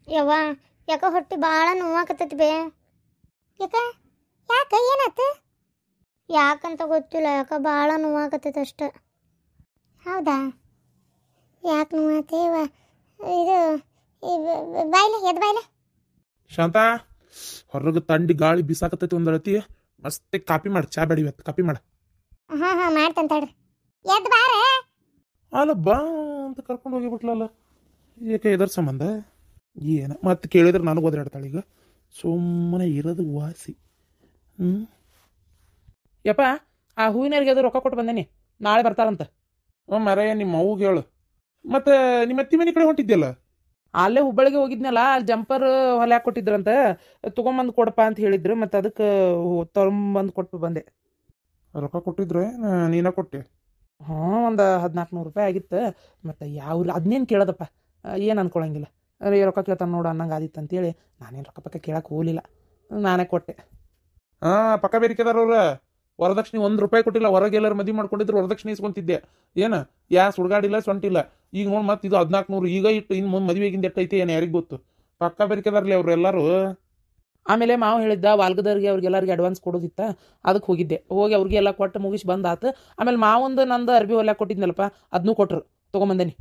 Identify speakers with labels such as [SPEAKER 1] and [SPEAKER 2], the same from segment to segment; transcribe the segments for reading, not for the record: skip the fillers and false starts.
[SPEAKER 1] ಯವ್ವ ಯಾಕ ಹೊಟ್ಟಿ ಭಾಳ ನೋವಾಕತ್ತೈತಿ ಬೇ. ಯಾಕ ಯಾಕ ಏನಾಯ್ತು? ಯಾಕಂತ ಗೊತ್ತಿಲ್ಲ, ಯಾಕ ಭಾಳ ನೋವಾಕತ್ತೈತಿ ಅಷ್ಟೆ. ಹೌದಾ, ಯಾಕೆ ನೋವಾತೇವ? ಇದು ಬಾಯ್ಲೆ ಎದ್ ಬಾಯ್ಲೆ.
[SPEAKER 2] ಶಾಂತ, ಹೊರಗೆ ತಂಡಿ ಗಾಳಿ ಬಿಸಾಕತ್ತೈತಿ ಒಂದಳತಿ. ಮಸ್ತ್ ಕಾಪಿ ಮಾಡಿ, ಚಾ ಬೇಡ ಇವತ್ತು, ಕಾಪಿ ಮಾಡ.
[SPEAKER 1] ಹಾಂ ಮಾಡ್ತಂತ ತಡ್ರಿ. ಎದ್ ಬಾರೆ.
[SPEAKER 2] ಅಲ್ಲ ಬಾ ಅಂತ ಕರ್ಕೊಂಡು ಹೋಗಿಬಿಟ್ಲಲ್ಲ, ಏಕೆ ಇದರ ಸಂಬಂಧ ಏನ? ಮತ್ತೆ ಕೇಳಿದ್ರೆ ನನಗೆ ಓದಾಡ್ತಾಳೆ. ಈಗ ಸುಮ್ಮನೆ ಇರೋದು ವಾಸಿ.
[SPEAKER 3] ಯಪ್ಪ, ಆ ಹೂವಿನವ್ರಿಗೆ ಅದು ರೊಕ್ಕ ಕೊಟ್ಟು ಬಂದೇನಿ, ನಾಳೆ ಬರ್ತಾರಂತ.
[SPEAKER 2] ಮರೆಯ ನಿಮ್ಮ ಅವ್ಗೆ ಹೇಳು. ಮತ್ತೆ ನಿಮ್ಮ ಅತ್ತಿ ಮನೆ ಕಡೆ ಹೊಂಟಿದ್ಯಲ್ಲ?
[SPEAKER 3] ಅಲ್ಲೇ ಹುಬ್ಬಳ್ಳಿಗೆ ಹೋಗಿದ್ನಲ್ಲ, ಅಲ್ಲಿ ಜಂಪರ್ ಹೊಲ್ಯಾಕ ಕೊಟ್ಟಿದ್ರಂತ, ತೊಗೊಂಬಂದು ಕೊಡಪ್ಪ ಅಂತ ಹೇಳಿದ್ರು. ಮತ್ತು ಅದಕ್ಕೆ ತೊಗೊಂಬಂದು ಕೊಟ್ಟು ಬಂದೆ.
[SPEAKER 2] ರೊಕ್ಕ ಕೊಟ್ಟಿದ್ರೆ ನೀನ ಕೊಟ್ಟೆ?
[SPEAKER 3] ಹಾಂ, ಒಂದು 1400 ರೂಪಾಯಿ ಆಗಿತ್ತು. ಮತ್ತು ಯಾವ ಅದನ್ನೇನು ಕೇಳೋದಪ್ಪ, ಏನು ಅನ್ಕೊಳಂಗಿಲ್ಲ. ರೊಕ್ಕ ಕೇಳ್ತಾನೆ ನೋಡು ಅನ್ನಂಗೆ ಆದಿತ್ತು ಅಂತೇಳಿ ನಾನೇನು ರೊಕ್ಕ ಪಕ್ಕ ಕೇಳಕ್ಕೆ ಹೋಗಲಿಲ್ಲ, ನಾನೇ ಕೊಟ್ಟೆ.
[SPEAKER 2] ಪಕ್ಕ ಬೇರಿಕೆದಾರವ್ರ ವರದಕ್ಷಿಣೆ ₹1 ಕೊಟ್ಟಿಲ್ಲ. ಹೊರಗೆ ಎಲ್ಲರೂ ಮದುವೆ ಮಾಡ್ಕೊಂಡಿದ್ರು, ವರದಕ್ಷಿಣೆ ಇಸ್ಕೊಂತಿದ್ದೆ. ಏನು ಸುಡ್ಗಾಡಿಲ್ಲ ಸೊಂಟಿಲ್ಲ. ಈಗ ನೋಡಿ ಮತ್ತೆ ಇದು 1400 ಈಗ ಇಟ್ಟು ಇನ್ನು ಮುಂದೆ ಮದುವೆಗಿಂದ ಎಟ್ಟೈತೆ ಏನು ಯಾರಿಗೆ ಗೊತ್ತು. ಪಕ್ಕ ಬೇರಿಕೆದಾರ್ಲಿ ಅವ್ರು ಎಲ್ಲರೂ.
[SPEAKER 3] ಆಮೇಲೆ ಮಾವು ಹೇಳಿದ್ದ ವಾಲ್ಗದವ್ರಿಗೆ ಅವ್ರಿಗೆಲ್ಲರಿಗೆ ಅಡ್ವಾನ್ಸ್ ಕೊಡೋದಿತ್ತ, ಅದಕ್ಕೆ ಹೋಗಿದ್ದೆ. ಹೋಗಿ ಅವ್ರಿಗೆ ಎಲ್ಲ ಕೊಟ್ಟು ಮುಗಿಸಿ ಬಂದಾತು. ಆಮೇಲೆ ಮಾವೊಂದು ನಂದು ಅರ್ಬಿ ಹೊಲ್ಯಾಕ ಕೊಟ್ಟಿದ್ನಲ್ಲಪ್ಪ, ಅದನ್ನೂ ಕೊಟ್ಟರು, ತೊಗೊಂಬಂದೇನಿ.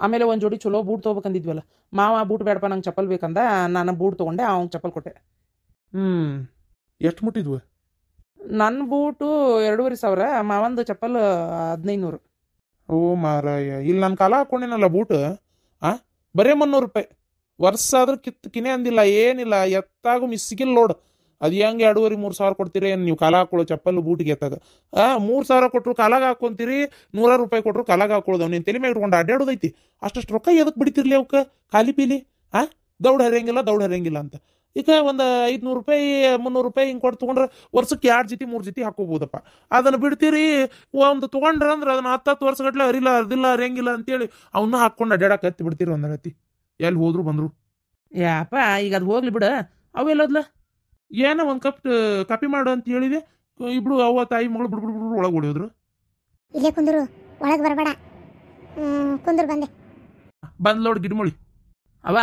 [SPEAKER 3] ಆಮೇಲೆ ಒಂದು ಜೋಡಿ ಚಲೋ ಬೂಟ್ ತೊಗೋಬೇಕಂದಿದ್ವಲ್ಲ, ಮಾವ ಬೂಟ್ ಬೇಡಪ್ಪ ನಂಗೆ ಚಪ್ಪಲ್ ಬೇಕಂದ, ನಾನು ಬೂಟ್ ತೊಗೊಂಡೆ, ಅವ್ನಿಗೆ ಚಪ್ಪಲ್ ಕೊಟ್ಟೆ.
[SPEAKER 2] ಎಷ್ಟು ಮುಟ್ಟಿದ್ವು?
[SPEAKER 3] ನನ್ನ ಬೂಟು 2500, ಮಾವಂದು ಚಪ್ಪಲ್ 1500.
[SPEAKER 2] ಓ ಮಾರಾಯ, ಇಲ್ಲಿ ನನ್ನ ಕಾಲ ಹಾಕೊಂಡೇನಲ್ಲ ಬೂಟ್, ಬರೇ ₹300. ವರ್ಷ ಆದ್ರೂ ಕಿನೆ ಅಂದಿಲ್ಲ, ಏನಿಲ್ಲ. ಎತ್ತಾಗೂ ಮಿಸ್ಸಿಗಿಲ್ಲ ನೋಡು. ಅದು ಹೆಂಗೆ 2,500-3,000 ಕೊಡ್ತೀರಿ ನೀವು ಕಾಲ ಹಾಕೊಳ್ಳೋ ಚಪ್ಪಲ್ ಬೂಟಿಗೆ? ಎತ್ತಾಗ 3,000 ಕೊಟ್ಟರು ಕಾಲಾಗ ಹಾಕೊಂತೀರಿ, ₹100 ಕೊಟ್ಟರು ಕಾಲಾಗ ಹಾಕೊಳ್ಳೋದು. ನೀನು ತಲೆ ಮೇಲೆ ಇಟ್ಕೊಂಡು ಅಡ್ಡಾಡೋದೈತಿ. ಅಷ್ಟು ರೊಕ್ಕ ಎದಕ್ಕೆ ಬಿಡ್ತಿರ್ಲಿ ಅವಕ್ಕೆ? ಖಾಲಿ ಪೀಲಿ ದೌಡ್ ಹರಿಯಂಗಿಲ್ಲ ಅಂತ. ಈಗ ಒಂದು ₹500-300 ಹಿಂಗೆ ಕೊಟ್ಟು ತೊಗೊಂಡ್ರೆ ವರ್ಷಕ್ಕೆ 2 ಜೊತೆ 3 ಜೊತೆ ಹಾಕೋಬೋದಪ್ಪ. ಅದನ್ನು ಬಿಡ್ತೀರಿ, ಒಂದು ತೊಗೊಂಡ್ರೆ ಅಂದ್ರೆ ಅದನ್ನ 10 ವರ್ಷಗಟ್ಲೆ ಹರಿಯಂಗಿಲ್ಲ ಅಂತೇಳಿ ಅವನ್ನ ಹಾಕೊಂಡು ಅಡ್ಡಾಡಕ್ಕೆ ಹತ್ತಿ ಬಿಡ್ತೀರಿ. ಒಂದು ರತಿ ಎಲ್ಲಿ ಹೋದ್ರು ಬಂದರು.
[SPEAKER 3] ಯಾಪ ಈಗ ಅದು ಹೋಗ್ಲಿ ಬಿಡ. ಅವೆಲ್ಲದ್ಲ
[SPEAKER 2] ಏನೋ ಒಂದು ಕಪ್ ಕಾಪಿ ಮಾಡು ಅಂತ ಹೇಳಿದೆ. ಇಬ್ರು ಅವ್ವ ತಾಯಿ ಮಗಳು ಬಿಡ್ಬಿಡ್ಬಿಡ್ರು ಒಳಗೆ ಹೊಡಿಯೋದ್ರು.
[SPEAKER 1] ಇಲ್ಲೇ ಕುಂದ್ರು, ಒಳಗೆ ಬರಬೇಡ. ಕುಂದ್ರು ಬಂದ್
[SPEAKER 2] ನೋಡು ಗಿಡಮುಳಿ.
[SPEAKER 3] ಅವ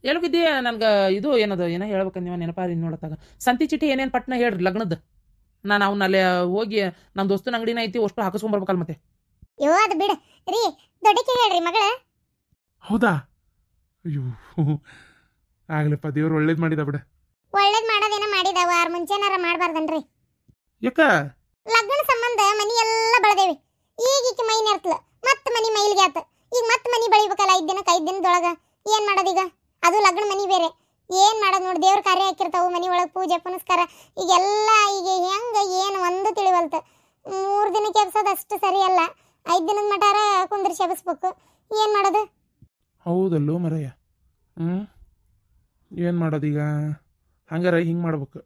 [SPEAKER 3] ಎಲ್ಗಿದ್ದೀಯ? ನನ್ಗೆ ಇದು ಏನದು ಏನೋ ಹೇಳ್ಬೇಕಂದ ನೀವು ನೆನಪಾರಿ ನೋಡತ್ತಾಗ ಸಂತಿ ಚೀಟಿ ಏನೇನು ಪಟ್ನ ಹೇಳ್ರಿ ಲಗ್ನದ್ದು. ನಾನು ಅವ್ನ ಅಲ್ಲೇ ಹೋಗಿ ನಮ್ಮ ದೋಸ್ತನ ಅಂಗಡಿನ ಐತಿ, ಅಷ್ಟು ಹಾಕಿಸ್ಕೊಂಬರ್ಬೇಕಲ್ಲ ಮತ್ತೆ.
[SPEAKER 1] ಯೋ ಅದು ಬಿಡ ರೀ, ದೊಡ್ಡಕ್ಕೆ ಹೇಳ್ರಿ ಮಗಳ.
[SPEAKER 2] ಹೌದಾ? ಅಯ್ಯೋ ಆಗ್ಲಪ್ಪ, ದೇವ್ರು ಒಳ್ಳೇದು ಮಾಡಿದ ಬಿಡ.
[SPEAKER 1] ಒಳ್ಳೇದ್ ಮಾಡೋದೇನ ಮಾಡಿದಾವ, ಮುಂಚೆನಾರ ಮಾಡ್ಬಾರ್ದನ್ರಿ.
[SPEAKER 2] ಯಾಕ?
[SPEAKER 1] ಲಗ್ನ ಸಂಬಂಧ ಮನಿ ಎಲ್ಲ ಬೆಳೆದೇವಿ. ಈಗೀಕೆ ಮೈ ನೆರ್ತಲ, ಮತ್ತೆ ಮನಿ ಮೈಲ್ಗೆ ಆತ. ಈಗ ಮತ್ತೆ ಮನಿ ಬೆಳಿಬೇಕಲ್ಲ 5 ದಿನಕ್ಕೆ. 5 ದಿನದೊಳಗ ಏನ್ ಮಾಡೋದೀಗ? ಅದು ಲಗ್ನ ಮನಿ ಬೇರೆ. ಏನ್ ಮಾಡೋದು ನೋಡಿ, ದೇವ್ರ ಕಾರ್ಯ ಹಾಕಿರ್ತಾವು ಮನಿ ಒಳಗೆ, ಪೂಜೆ ಪುನಸ್ಕಾರ. ಈಗೆಲ್ಲ ಈಗ ಹೆಂಗ ಏನು ಒಂದು ತಿಳಿವಲ್ತ. 3 ದಿನಕ್ಕೆ ಎಬ್ಸೋದು ಅಷ್ಟು ಸರಿ ಅಲ್ಲ. 5 ದಿನದ ಮಟಾರ ಕುಂದ್ರಿಸಿ ಎಬ್ಸ್ಬೇಕು. ಏನ್ ಮಾಡೋದು?
[SPEAKER 2] ಹೌದಲ್ಲೋ ಮರಯ್ಯ. ಏನು ಮಾಡೋದೀಗ? ಹಂಗಾರ ಹಿಂಗೆ ಮಾಡ್ಬೇಕು.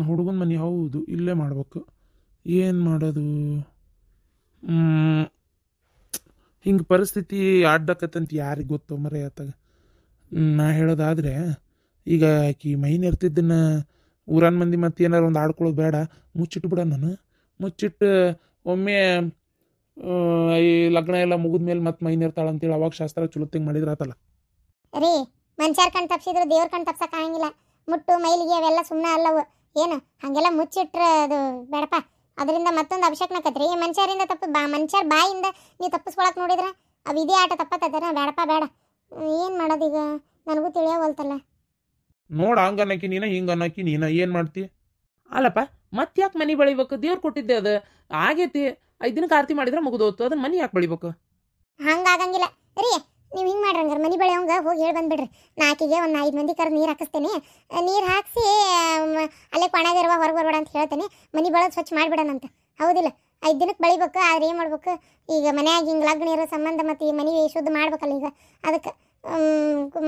[SPEAKER 2] ಹುಡುಗನ ಮನೆ ಹೌದು, ಇಲ್ಲೇ ಮಾಡ್ಬೇಕು. ಏನು ಮಾಡೋದು? ಹಿಂಗೆ ಪರಿಸ್ಥಿತಿ ಆಡ್ಡಕತ್ತಂತ ಯಾರಿಗೆ ಗೊತ್ತು ಮರಯ್ಯ ಆತಾಗ. ನಾ ಹೇಳೋದಾದರೆ, ಈಗ ಆಕಿ ಮೈನ್ ಇರ್ತಿದ್ದನ್ನ ಊರನ್ ಮಂದಿ ಮತ್ತೆ ಏನಾರು ಒಂದು ಆಡ್ಕೊಳ್ಳೋದು ಬೇಡ, ಮುಚ್ಚಿಟ್ಟು ಬಿಡ. ನಾನು ಮುಚ್ಚಿಟ್ಟು ಒಮ್ಮೆ ಈ ಲಗ್ನ ಎಲ್ಲ ಮುಗಿದ್ಮೇಲೆ ಮತ್ತೆ ಮೈನ್ ಇರ್ತಾಳ ಅಂತೇಳಿ ಅವಾಗ ಶಾಸ್ತ್ರ ಚುಲುತ್ತಿಂಗ್ ಮಾಡಿದ್ರೆ ಆತಲ್ಲ
[SPEAKER 1] ರೀ. ಮನುಷ್ಯರ್ ಕಣ್ ತಪ್ಸಿದ್ರು ದೇವ್ರ ಕಣ್ ತಪ್ಸಕ್ ಆಗಂಗಿಲ್ಲ. ಮುಟ್ಟು ಮೈಲಿಗೆ ಅವೆಲ್ಲ ಸುಮ್ಮನೆ ಅಲ್ಲವು. ಏನು ಹಾಗೆಲ್ಲ ಮುಚ್ಚಿಟ್ರೆ ಅದು ಬೇಡಪ್ಪ. ಅದರಿಂದ ಮತ್ತೊಂದು ಅಭಿಷೇಕನಕತ್ರಿ. ಮನುಷ್ಯರಿಂದ ಮನುಷ್ಯರ ಬಾಯಿಂದ ನೀವು ತಪ್ಪಿಸ್ಕೊಳಕ್ ನೋಡಿದ್ರೆ ಅವು ಇದೇ ಆಟ ತಪ್ಪತ್ತದ. ಬೇಡಪ್ಪ ಬೇಡ. ಏನು ಮಾಡೋದೀಗ ನನಗೂ ತಿಳಿಯೋವಲ್ತಲ್ಲ.
[SPEAKER 2] ನೋಡ, ಹಂಗ ಅನ್ನಕಿ ನೀನ, ಹಿಂಗ ಅನ್ನಕಿ ನೀನ, ಏನು ಮಾಡ್ತಿ?
[SPEAKER 3] ಅಲ್ಲಪ್ಪ, ಮತ್ತೆ ಯಾಕೆ ಮನಿ ಬೆಳಿಬೇಕು? ದೇವ್ರು ಕೊಟ್ಟಿದ್ದೆ, ಅದು ಆಗೈತಿ. 5 ದಿನಕ್ಕೆ ಆರತಿ ಮಾಡಿದ್ರೆ ಮುಗಿದೋತು, ಅದನ್ನ ಮನಿ ಯಾಕೆ ಬೆಳಿಬೇಕು?
[SPEAKER 1] ಹಂಗಾಗಂಗಿಲ್ಲ ರೀ. ನೀವು ಹಿಂಗೆ ಮಾಡ್ರಿ, ಹಂಗಾರೆ ಮನಿ ಬೆಳೆಯೋಂಗ ಹೋಗಿ ಹೇಳಿ ಬಂದ್ಬಿಡ್ರಿ. ನಾಕಿಗೆ ಒಂದು 5 ಮಂದಿ ಕರೆದು ನೀರು ಹಾಕಿಸ್ತೇನೆ. ನೀರು ಹಾಕಿಸಿ ಅಲ್ಲೇ ಕೊಣಗಿರುವ ಹೊರಗೆ ಬರಬೇಡ ಅಂತ ಹೇಳ್ತೇನೆ. ಮನಿ ಬೆಳೆದು ಸ್ವಚ್ಛ ಮಾಡಿಬಿಡೋಣಂತ. ಹೌದಿಲ್ಲ? 5 ದಿನಕ್ಕೆ ಬೆಳಿಬೇಕು. ಆದ್ರೆ ಏನು ಮಾಡ್ಬೇಕು ಈಗ? ಮನ್ಯಾಗ ಹಿಂಗೆ ಲಗ್ನ ಇರೋ ಸಂಬಂಧ ಮತ್ತು ಈ ಮನೆ ಶುದ್ಧ ಮಾಡ್ಬೇಕಲ್ಲ ಈಗ. ಅದಕ್ಕೆ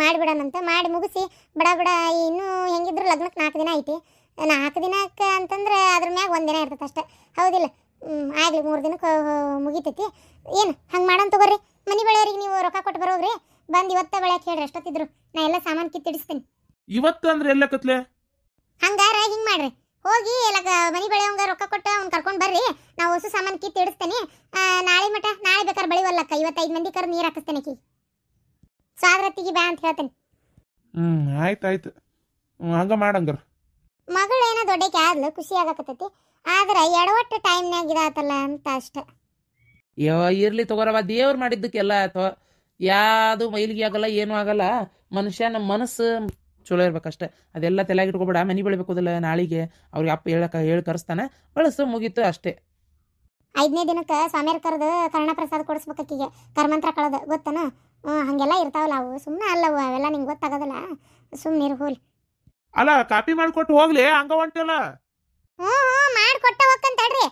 [SPEAKER 1] ಮಾಡಿಬಿಡೋಣಂತ. ಮಾಡಿ ಮುಗಿಸಿ ಬಡ ಬಡ. ಇನ್ನೂ ಹೆಂಗಿದ್ರು ಲಗ್ನಕ್ಕೆ 4 ದಿನ ಐತಿ. 4 ದಿನಕ್ಕೆ ಅಂತಂದ್ರೆ ಅದ್ರ ಮ್ಯಾಗ 1 ದಿನ ಇರ್ತೈತೆ ಅಷ್ಟೇ. ಹೌದಿಲ್ಲ? ಆಗಲಿ 3 ದಿನಕ್ಕೆ ಮುಗಿತೈತಿ. ಏನು ಹಂಗೆ ಮಾಡೋಣ ತಗೋರಿ. ಮನಿ ಬೆಳೆಯೋರಿಗೆ ನೀವು ರೊಕ್ಕ ಕೊಟ್ಟು ಬರೋಗ್ರಿ. ಬಂದು ಇವತ್ತ ಬೆಳೆಯಕ್ಕೆ ಹೇಳ್ರಿ ಎಷ್ಟೊತ್ತಿದ್ರು. ನಾ ಎಲ್ಲ ಸಾಮಾನು ಕಿತ್ತಿಡಿಸ್ತೀನಿ.
[SPEAKER 2] ಇವತ್ತು ಅಂದ್ರೆ ಎಲ್ಲ ಕತ್ಲೆ?
[SPEAKER 1] ಹಂಗಾರ ಹಿಂಗೆ ಮಾಡ್ರಿ, ಹೋಗಿ ಎಲ್ಲ ಮನಿ ಬೆಳೆಯೋಂಗ ರೊಕ್ಕ ಕೊಟ್ಟು ಅವ್ನು ಕರ್ಕೊಂಡು ಬರ್ರಿ. ನಾವು ಹೊಸ ಸಾಮಾನು ಕಿತ್ತಿಡಿಸ್ತೇನೆ. ನಾಳೆ ಬೇಕಾದ್ರೆ ಬೆಳಿವಲ್ಲಕ್ಕ. 5 ಮಂದಿ ಕರೆದು ನೀರು ಹಾಕಿಸ್ತೇನೆ. ಸಾದ್ರತ್ತಿಗೆ ಬ್ಯಾ ಅಂತ ಹೇಳ್ತೇನೆ.
[SPEAKER 2] ಆಯ್ತು ಹಂಗ ಮಾಡಂಗಾರ.
[SPEAKER 1] ಮಗಳೇನೋ ದೊಡ್ಡಕ್ಕೆ ಆದ್ಲು, ಖುಷಿ ಆಗಕತ್ತೈತಿ. ಆದ್ರೆ ಎಡವಟ್ಟ ಟೈಮ್ನಾಗ ಇದಾತಲ್ಲ ಅಂತ ಅಷ್ಟೆ.
[SPEAKER 3] ಇರ್ಲಿ ತಗೋರವ, ದೇವ್ರು ಮಾಡಿದ್ದಕ್ಕೆಲ್ಲ ಅಥವಾ ಯಾವುದು ಮೈಲಿಗೆ ಆಗಲ್ಲ, ಏನೂ ಆಗಲ್ಲ. ಮನುಷ್ಯನ ಮನಸ್ಸು ಚಲೋ ಇರ್ಬೇಕಷ್ಟೆ. ಅದೆಲ್ಲ ತಲೆಯಾಗಿ ಇಟ್ಕೊಬೇಡ. ಮನೆ ಬೆಳಿಬೇಕಲ್ಲ ನಾಳಿಗೆ, ಅವ್ರಿಗೆ ಅಪ್ಪ ಹೇಳಿ ಕರೆಸ್ತಾನೆ, ಬಳಸು, ಮುಗೀತು ಅಷ್ಟೇ.
[SPEAKER 1] 5ನೇ ದಿನಕ್ಕೆ ಸ್ವಾಮಿಯರ್ ಕರೆದು ಕರ್ಣಪ್ರಸಾದ ಕೊಡಿಸ್ಬೇಕೀಗೆ, ಕರ್ಮಂತ್ರ ಕಳೆದು ಗೊತ್ತನ. ಹಂಗೆಲ್ಲ ಇರ್ತಾವಲ್ಲ ಅವು, ಸುಮ್ಮನೆ ಅಲ್ಲವು ಅವೆಲ್ಲ ನಿಂಗೆ ಗೊತ್ತಾಗೋದಿಲ್ಲ. ಸುಮ್ಮನೆ ಹೋಲಿ.
[SPEAKER 2] ಅಲ್ಲ ಕಾಪಿ ಮಾಡಿಕೊಟ್ಟು ಹೋಗ್ಲಿ, ಹಂಗ ಹೊಂಟಲ್ಲ.
[SPEAKER 1] ಮಾಡಿಕೊಟ್ಟ ಹೋಗ್ಕಂತಡ್ರಿ.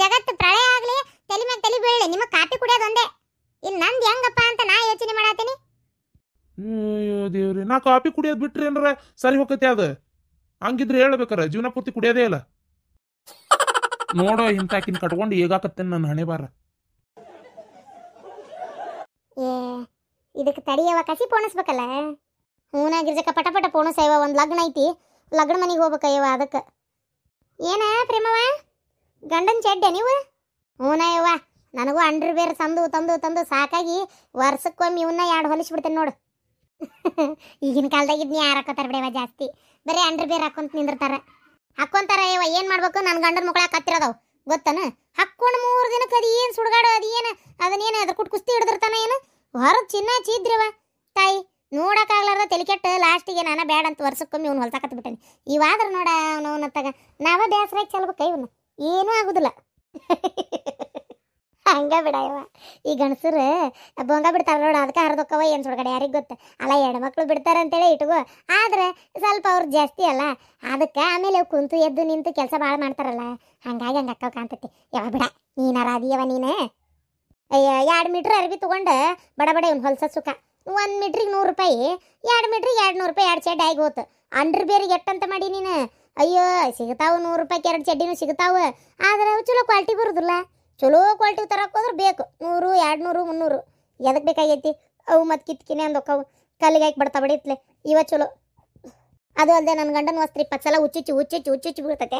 [SPEAKER 1] ಜಗತ್ತು ಪ್ರಳಯ ಆಗ್ಲಿ, ತಲೆ ಮ್ಯಾಗ ತಲೆ ಬೀಳಲಿ, ನಿಮಗೆ ಕಾಪಿ ಕುಡಿಯೋದು ಒಂದೇ. ಇಲ್ಲಿ ನಂದು ಹೆಂಗಪ್ಪ ಅಂತ ನಾ ಯೋಚನೆ ಮಾಡತ್ತೀನಿ.
[SPEAKER 2] ಅಯ್ಯೋ ದೇವ್ರಿ, ನಾ ಕಾಪಿ ಕುಡಿಯೋದು ಬಿಟ್ರಿ ಏನಾರ ಸರಿ ಹೋಗತ್ತೆ. ಅದು ಹಂಗಿದ್ರೆ ಹೇಳ್ಬೇಕಾರ, ಜೀವನ ಪೂರ್ತಿ ಕುಡಿಯೋದೇ ಇಲ್ಲ. ನೋಡೋ ಇಂತಾಕಿನ ಕಟ್ಕೊಂಡು ಈಗಾಕತ್ತೇನೆ ನನ್ನ ಹಣೆ ಬಾರ.
[SPEAKER 1] ಇದಕ್ಕೆ ತಡಿಯವ, ಕಸಿ ಪೋಣಿಸ್ಬೇಕಲ್ಲ. ಹೂನಾಗಿರ್ಜಕ್ಕ ಪಟ ಪಟ ಪೋಣಿಸಯ್ಯವ. ಒಂದು ಲಗ್ನ ಐತಿ, ಲಗ್ನ ಮನೆಗೆ ಹೋಗ್ಬೇಕಯ್ಯವ. ಅದಕ್ಕೆ ಏನ ಪ್ರೇಮವ, ಗಂಡನ ಚೆಡ್ಡೆ ನೀವು? ಹೂನಯ್ಯವ್ವ, ನನಗೂ ಅಂಡ್ರ್ ಬೇರೆ ತಂದು ತಂದು ತಂದು ಸಾಕಾಗಿ ವರ್ಷಕ್ಕೊಮ್ಮೆ ಇವನ್ನ 2 ಹೊಲಿಸ್ಬಿಡ್ತೇನೆ ನೋಡು. ಈಗಿನ ಕಾಲದಾಗ ಇದನ್ನ ಯಾರು ಹಾಕೋತಾರ ಬಿಡವ, ಜಾಸ್ತಿ ಬರೀ ಅಂಡ್ರ್ ಬೇರೆ ಹಾಕೊಂತ ನಿಂದಿರ್ತಾರ. ಹಾಕ್ಕೊಂತಾರ ಯವ್ವ, ಏನು ಮಾಡ್ಬೇಕು? ನನ್ನ ಗಂಡನ ಮಕ್ಕಳು ಕತ್ತಿರೋದವು ಗೊತ್ತನ. ಹಾಕ್ಕೊಂಡು 3 ದಿನಕ್ಕೆ ಅದು ಏನು ಸುಡುಗಾಡು, ಅದು ಏನು ಅದನ್ನೇನು ಅದ್ರ ಕುಸ್ತಿ ಹಿಡಿದಿರ್ತಾನ ಏನು ಹೊರಗೆ ಚಿನ್ನ ಚೀದ್ರಿವ ತಾಯಿ. ನೋಡೋಕ್ಕಾಗ್ಲಾರ್ದ ತಲೆ ಕೆಟ್ಟು ಲಾಸ್ಟಿಗೆ ನಾನು ಬೇಡ ಅಂತ ವರ್ಷಕ್ಕೊಮ್ಮೆ ಇವ್ನು ಹೊಲ್ಸಾಕತ್ಬಿಟ್ಟೇನೆ. ಇವಾದ್ರೆ ನೋಡ ಅವನತ್ತಾಗ ನಾವ ಬೇಸರಾಗಿ ಚಲ್ಬೇಕ, ಇವನು ಏನೂ ಆಗುದಿಲ್ಲ. ಹಂಗ ಬಿಡಯವ, ಈ ಗಣಸರು ಬೊಂಗ ಬಿಡ್ತಾರ ನೋಡ, ಅದಕ್ಕೆ ಹರಿದೊಕ್ಕವ ಏನು ಸುಡ್ಗಡೆ ಯಾರಿಗೆ ಗೊತ್ತ. ಅಲ್ಲ ಹೆಣ್ಮಕ್ಳು ಬಿಡ್ತಾರೆ ಅಂತೇಳಿ ಇಟ್ಕೋ, ಆದ್ರೆ ಸ್ವಲ್ಪ ಅವ್ರು ಜಾಸ್ತಿ ಅಲ್ಲ ಅದಕ್ಕೆ. ಆಮೇಲೆ ಅವು ಕುಂತು ಎದ್ದು ನಿಂತು ಕೆಲಸ ಭಾಳ ಮಾಡ್ತಾರಲ್ಲ, ಹಂಗಾಗಿ ಹಂಗೆ ಅಕ್ಕ ಕಾಣ್ತೈತಿ. ಯಾವ ಬಿಡ, ನೀನಾರ ಅದೀಯವ ನೀನು. 2 ಮೀಟ್ರ್ ಅರ್ಬಿ ತೊಗೊಂಡು ಬಡ ಬಡ ಇವ್ನು ಹೊಲ್ಸ ಸುಖ. 1 ಮೀಟ್ರಿಗೆ 100 ರೂಪಾಯಿ, 2 ಮೀಟ್ರಿಗೆ 200 ರೂಪಾಯಿ, 2 ಚಡ್ಡಿ ಆಗಿ ಹೋತು. ಅಂಡ್ರ್ ಬೇರಿಗೆ ಎಟ್ಟಂತ ಮಾಡಿ ನೀನು. ಅಯ್ಯೋ ಸಿಗ್ತಾವು 100 ರೂಪಾಯಿಗೆ 2 ಚಡ್ಡಿನೂ ಸಿಗ್ತಾವು, ಆದ್ರೆ ಅವು ಚಲೋ ಕ್ವಾಲಿಟಿ ಬರೋದಿಲ್ಲ. ಚಲೋ ಕ್ವಾಲಿಟಿ ತರಕ್ಕೆ ಹೋದ್ರೆ ಬೇಕು 100, 200, 300. ಎದಕ್ಕೆ ಬೇಕಾಗೈತಿ ಅವು? ಮತ್ತು ಕಿತ್ಕಿನೇ ಅಂದೊಕ್ಕವು ಕಲ್ಲಿಗೆ ಹಾಕಿ ಬಿಡ್ತಾ ಬಿಡಿತ್ಲೆ ಇವ ಚಲೋ. ಅದು ಅಲ್ಲದೆ ನನ್ನ ಗಂಡನ ವಸ್ತ್ರ 20 ಸಲ ಹುಚ್ಚುಚ್ಚು ಬೀಳ್ತತೆ.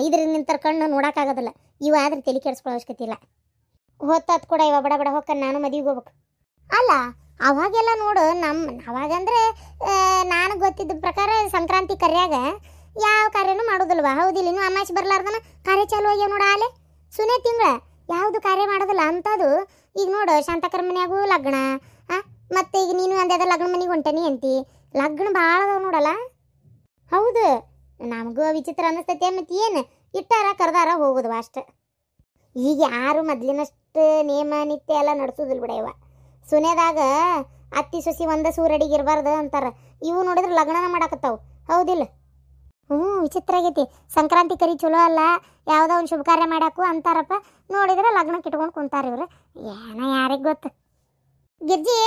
[SPEAKER 1] ಇದ್ರಿಂದ ನಿಂತರ ಕಣ್ಣು ನೋಡೋಕ್ಕಾಗೋದಿಲ್ಲ. ಇವ ಆದ್ರೆ ತಲೆ ಕೆಡಿಸ್ಕೊಳ್ಳೋ ಅವಶ್ಯಕತೆ ಇಲ್ಲ. ಹೊತ್ತಾತ್ ಕೂಡ ಇವ ಬಡ ಬಡ ಹೊಕ್ಕ ನಾನು ಮದುವೆಗೆ ಹೋಗ್ಬೇಕು. ಅಲ್ಲ ಅವಾಗೆಲ್ಲ ನೋಡು, ಅವಾಗಂದ್ರೆ ನಾನು ಗೊತ್ತಿದ್ದ ಪ್ರಕಾರ ಸಂಕ್ರಾಂತಿ ಕರ್ಯಾಗ ಯಾವ ಕಾರ್ಯನೂ ಮಾಡೋದಿಲ್ವ? ಹೌದಿಲ್ಲ? ಇನ್ನೂ ಅಮಾಸಿ ಬರ್ಲಾರ್ದನ ಕಾರ್ಯ ಚಾಲು ಆಗ್ಯಾವ ನೋಡ. ಆಲೆ ಸುನೇ ತಿಂಗಳ ಯಾವುದು ಕಾರ್ಯ ಮಾಡೋದಿಲ್ಲ ಅಂಥದ್ದು. ಈಗ ನೋಡು ಶಾಂತಕರ ಮನ್ಯಾಗೂ ಲಗ್ನ, ಮತ್ತೆ ಈಗ ನೀನು ಅಂದ ಲಗ್ನ ಮನೆಗೆ ಹೊಂಟನಿ ಅಂತಿ. ಲಗ್ನ ಭಾಳ ಅದಾವ ನೋಡಲ್ಲ. ಹೌದು, ನಮಗೂ ವಿಚಿತ್ರ ಅನ್ನಿಸ್ತೈತೆ. ಮತ್ತು ಏನು ಇಟ್ಟಾರ ಕರ್ದಾರ ಹೋಗೋದು ಅಷ್ಟೆ. ಈಗ ಯಾರು ಮೊದ್ಲಿನಷ್ಟು ನೇಮ ನಿತ್ಯ ಎಲ್ಲ ನಡೆಸೋದಿಲ್ಲ ಬಿಡಯ್ಯವ. ಸುನೇದಾಗ ಅತ್ತಿ ಸೊಸಿ ಒಂದ ಸೂರಡಿಗೆ ಇರಬಾರ್ದು ಅಂತಾರೆ. ಇವು ನೋಡಿದ್ರೆ ಲಗ್ನನ ಮಾಡಾಕತ್ತಾವು, ಹೌದಿಲ್ಲ? ವಿಚಿತ್ರ ಆಗೈತಿ. ಸಂಕ್ರಾಂತಿ ಕರಿ ಚಲೋ ಅಲ್ಲ, ಯಾವುದೋ ಒಂದು ಶುಭ ಕಾರ್ಯ ಮಾಡಾಕು ಅಂತಾರಪ್ಪ. ನೋಡಿದ್ರೆ ಲಗ್ನಕ್ಕೆ ಇಟ್ಕೊಂಡು ಕುಂತಾರ ಇವ್ರು. ಏನೋ ಯಾರಿಗೆ ಗೊತ್ತು. ಗಿರ್ಜಿ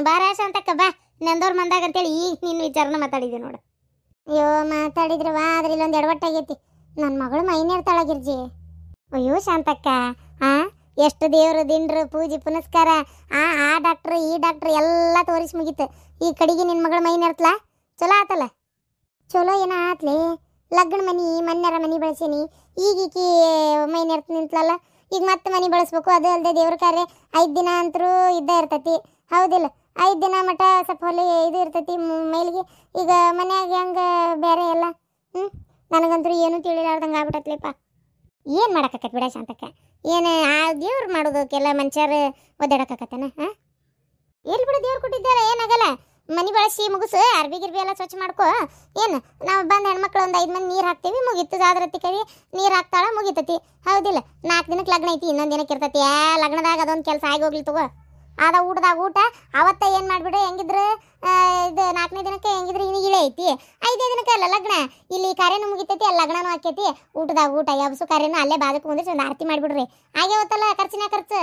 [SPEAKER 1] ಬಾರ ಶಾಂತಕ್ಕ ಬಾ, ನಂದವ್ರು ಮಂದಾಗ ಅಂತೇಳಿ ಈಗ ನಿನ್ನ ವಿಚಾರನ ಮಾತಾಡಿದೆ ನೋಡು. ಅಯ್ಯೋ ಮಾತಾಡಿದ್ರವ, ಆದ್ರೆ ಇಲ್ಲೊಂದು ಎಡವಟ್ಟಾಗೈತಿ. ನನ್ನ ಮಗಳು ಮೈನೇರ್ತಾಳ ಗಿರ್ಜಿ. ಅಯ್ಯೋ ಶಾಂತಕ್ಕ, ಎಷ್ಟು ದೇವ್ರು ದಿಂಡ್ರು ಪೂಜೆ ಪುನಸ್ಕಾರ, ಆ ಡಾಕ್ಟ್ರು ಈ ಡಾಕ್ಟ್ರು ಎಲ್ಲ ತೋರಿಸಿ ಮುಗೀತು. ಈ ಕಡೆಗೆ ನಿನ್ನ ಮಗಳು ಮೈನೇರ್ತಲ, ಚಲೋ ಆತಲ್ಲ? ಚಲೋ ಏನೋ ಆತ್ಲೆ. ಲಗ್ನ ಮನೆ ಮನ್ಯಾರ ಮನೆ ಬಳಸೀನಿ, ಈಗೀಕಿ ಮೈನೇರ್ತ ನಿಂತ್ಲಲ್ಲ. ಈಗ ಮತ್ತೆ ಮನೆ ಬಳಸ್ಬೇಕು. ಅದು ಅಲ್ಲದೆ ದೇವ್ರ ಕಾರ್ಯ 5 ದಿನ ಅಂತರೂ ಇದ್ದೇ ಇರ್ತೈತಿ, ಹೌದಿಲ್ಲ? 5 ದಿನ ಮಠ ಸ್ವಲ್ಪ ಹೊಲಿ ಇದು ಇರ್ತೈತಿ ಮೈಲಿಗೆ. ಈಗ ಮನ್ಯಾಗ ಹೆಂಗೆ ಬೇರೆ ಎಲ್ಲ ನನಗಂತೂ ಏನೂ ತಿಳಿಲಾರ್ದಂಗೆ ಆಗ್ಬಿಟ್ಟತ್ಲೆಪ್ಪ. ಏನು ಮಾಡೋಕ್ಕಾಕತ್ತೆ ಬಿಡ ಶಾಂತಕ್ಕ. ಏನು ಆ ದೇವ್ರು ಮಾಡೋದಕ್ಕೆಲ್ಲ ಮನುಷ್ಯರು ಒದ್ದಾಡಕ್ಕಾಕತ್ತೇನ? ಎಲ್ಲಿ ಬಿಡು, ದೇವ್ರು ಕೊಟ್ಟಿದ್ದಾರ, ಏನಾಗಲ್ಲ. ಮನೆ ಬಳಸಿ ಮುಗಿಸು, ಅರ್ಬಿ ಗಿರ್ಬಿ ಎಲ್ಲ ಸ್ವಚ್ಛ ಮಾಡ್ಕೋ. ಏನು ನಾವು ಬಂದು ಹೆಣ್ಮಕ್ಳು ಒಂದು 5 ಮಂದಿ ನೀರು ಹಾಕ್ತೀವಿ, ಮುಗೀತು. ಜಾದ್ರತಿ ಕರಿ ನೀರು ಹಾಕ್ತಾಳ, ಮುಗಿತತಿ, ಹೌದಿಲ್ಲ? 4 ದಿನಕ್ಕೆ ಲಗ್ನ ಐತಿ, ಇನ್ನೊಂದು ದಿನಕ್ಕೆ ಇರ್ತೈತಿ. ಲಗ್ನದಾಗ ಅದೊಂದು ಕೆಲಸ ಆಗಿ ಹೋಗ್ಲಿ ತಗೋ. ಆದ ಊಟದಾಗ ಊಟ ಅವತ್ತ ಏನು ಮಾಡಿಬಿಡು, ಹೆಂಗಿದ್ರು ಇದು 4ನೇ ದಿನಕ್ಕೆ ಹೆಂಗಿದ್ರು ಇಳೆ ಐತಿ. 5ನೇ ದಿನಕ್ಕೆ ಅಲ್ಲ ಲಗ್ನ, ಇಲ್ಲಿ ಕಾರ್ಯನೂ ಮುಗಿತೈತಿ, ಅಲ್ಲಿ ಲಗ್ನನೂ ಆಕೈತಿ. ಊಟದಾಗ ಊಟ ಯಾವಸು ಕಾರ್ಯನೂ ಅಲ್ಲೇ ಬಾದಕ್ಕೆ ಮುಂದೆ ಒಂದು ಆರತಿ ಮಾಡಿಬಿಡ್ರಿ. ಹಾಗೆ ಹೊತ್ತಲ್ಲ ಖರ್ಚಿನ ಖರ್ಚು.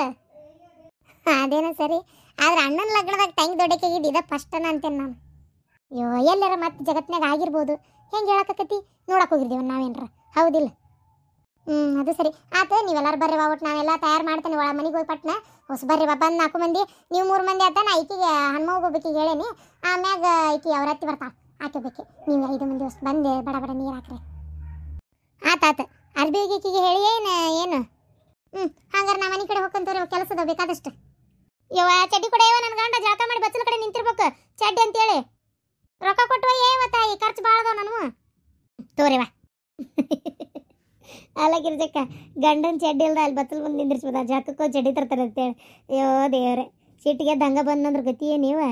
[SPEAKER 1] ಅದೇನೋ ಸರಿ, ಆದ್ರೆ ಅಣ್ಣನ ಲಗ್ನದಾಗ ಟೈಮ್ ದೊಡ್ಡಕ್ಕಾಗಿದ್ದು ಇದ ಫಸ್ಟನ ಅಂತೇನೆ ನಾನು. ಅಯ್ಯೋ ಎಲ್ಲಾರ ಮತ್ತೆ ಜಗತ್ತಿನಾಗ ಆಗಿರ್ಬೋದು, ಹೆಂಗೆ ಹೇಳಕ್ಕತ್ತಿ? ನೋಡಕ್ಕೆ ಹೋಗಿರ್ತೀವಿ ನಾವೇನ್ರ, ಹೌದಿಲ್ಲ? ಅದು ಸರಿ ಆತ. ನೀವೆಲ್ಲರೂ ಬರ್ರಿ ಬಾ, ಒಟ್ಟು ನಾವೆಲ್ಲ ತಯಾರು ಮಾಡ್ತೇನೆ. ಒಳ ಮನೆಗೆ ಹೋಗಿ ಪಟ್ನ ಹೊಸ ಬರ್ರಿ ಬಾ. ಬಂದು 4 ಮಂದಿ, ನೀವು 3 ಮಂದಿ ಆತ. ನಾ ಈಕಿಗೆ ಹನುಮ ಹೋಗ್ಬೇಕಿಗೆ ಹೇಳೇನಿ. ಆಮ್ಯಾಗ ಈಕಿ ಅವ್ರ ಹತ್ತಿ ಬರ್ತಾಳೆ, ಹಾಕಬೇಕು. ನೀವು 5 ಮಂದಿ ಹೊಸ ಬಂದೆ ಬಡ ಬಡ ನೀರು ಹಾಕ್ರಿ. ಆತಾತ. ಅರ್ಬಿಗೆ ಈಕಿಗೆ ಹೇಳಿ ಏನು ಹಂಗಾರೆ ನಾ ಮನೆ ಕಡೆ ಹೋಗ್ಕೊಂತವ್ರಿ, ಕೆಲಸದ ಬೇಕಾದಷ್ಟು. ಯವ್ವ ಚಡ್ಡಿ ಕೊಡೆಯವ ನನ್ನ ಗಂಡ ಜಳಕ ಮಾಡಿ ಬಚ್ಚಲ ಕಡೆ ನಿಂತಿರ್ಬೇಕು ಚಡ್ಡಿ ಅಂತೇಳಿ ರೊಕ್ಕ ಕೊಟ್ಟವ ಏವ ತಾಯಿ ಖರ್ಚು ಭಾಳ ಅದಾವ ನಾನು ತೋರಿವ ಅಲ್ಲ ಗಿರ್ಜಕ್ಕ ಗಂಡನ ಚಡ್ಡಿ ಇಲ್ದ ಅಲ್ಲಿ ಬಚ್ಚಲ್ ಬಂದು ನಿಂದಿರ್ಸ್ಬೋದ ಜಳಕಕ್ಕೋ ಚಡ್ಡಿ ತರ್ತಾರೆ ಅಂತೇಳಿ ಅಯ್ಯೋ ದೇವ್ರೆ ಸಿಟ್ಟಿಗೆ ದಂಗ ಬಂದಂದ್ರ ಗತಿ ನೀವು